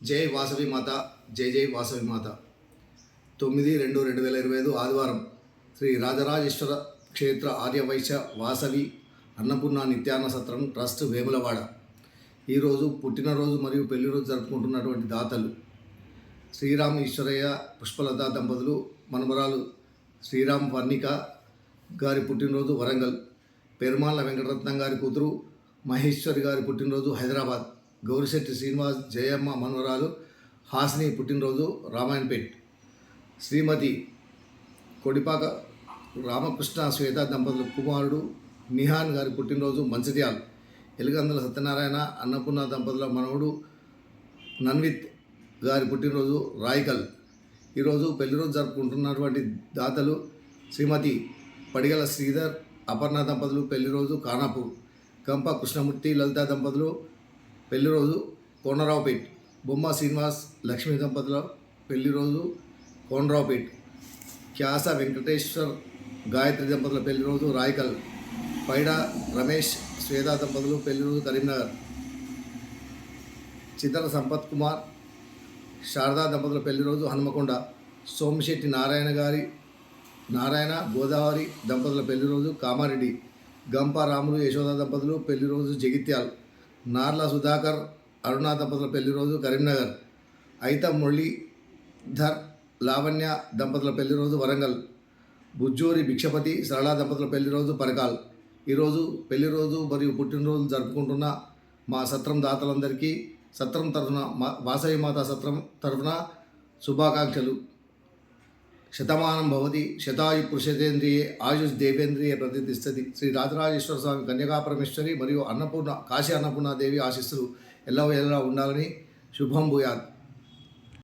జై వాసవి మాత, జై జై వాసవి మాత. 9/2/2025 ఆదివారం శ్రీ రాజరాజేశ్వర క్షేత్ర ఆర్యవైశ్య వాసవి అన్నపూర్ణ నిత్యాన్న సత్రం ట్రస్ట్ వేములవాడ ఈరోజు పుట్టినరోజు మరియు పెళ్లిరోజు జరుపుకుంటున్నటువంటి దాతలు శ్రీరామ్ ఈశ్వరయ్య పుష్పలత దంపతులు, మనమరాలు శ్రీరామ్ వర్ణిక గారి పుట్టినరోజు వరంగల్, పెరుమాళ్ళ వెంకటరత్నం గారి కూతురు మహేశ్వరి గారి పుట్టినరోజు హైదరాబాద్, గౌరిశెట్టి శ్రీనివాస్ జయమ్మ మనవరాలు హాసిని పుట్టినరోజు రామాయణపేట్, శ్రీమతి కొడిపాక రామకృష్ణ శ్వేత దంపతుల కుమారుడు నిహాన్ గారి పుట్టినరోజు మంచిర్యాల్, ఎలుగందుల సత్యనారాయణ అన్నపూర్ణ దంపతుల మనవడు నన్విత్ గారి పుట్టినరోజు రాయికల్. ఈరోజు పెళ్లిరోజు జరుపుకుంటున్నటువంటి దాతలు శ్రీమతి పడిగల శ్రీధర్ అపర్ణ దంపతులు పెళ్లిరోజు ఖానాపూర్, గంప కృష్ణమూర్తి లలిత దంపతులు పెళ్లిరోజు కోనరావుపేట్, బొమ్మ శ్రీనివాస్ లక్ష్మీ దంపతుల పెళ్లిరోజు కోనరావుపేట్, క్యాస వెంకటేశ్వర్ గాయత్రి దంపతుల పెళ్లిరోజు రాయకల్, పైడ రమేష్ శ్వేత దంపతులు పెళ్లిరోజు కరీంనగర్, చితల సంపత్ కుమార్ శారదా దంపతుల పెళ్లిరోజు హనుమకొండ, సోమిశెట్టి నారాయణ గోదావరి దంపతుల పెళ్లిరోజు కామారెడ్డి, గంప రాములు యశోద దంపతులు పెళ్లిరోజు జగిత్యాల్, నార్ల సుధాకర్ అరుణ దంపతుల పెళ్లిరోజు కరీంనగర్, అయిత మురళీధర్ లావణ్య దంపతుల పెళ్లిరోజు వరంగల్, బుజ్జూరి భిక్షపతి సరళా దంపతుల పెళ్లిరోజు పరకాల్. ఈరోజు పెళ్లిరోజు మరియు పుట్టినరోజు జరుపుకుంటున్న మా సత్రం దాతలందరికీ సత్రం తరఫున వాసవి మాత సత్రం తరఫున శుభాకాంక్షలు. శతమానం భవతి శతాయు పురుషేంద్రియే ఆయుష్ దేవేంద్రియ ప్రతిష్టతి. శ్రీ రాజరాజేశ్వర స్వామి కన్యకాపరమేశ్వరి మరియు కాశీ అన్నపూర్ణాదేవి ఆశీస్సులు ఎల్లవేళలా ఉండాలని. శుభం భూయాత్.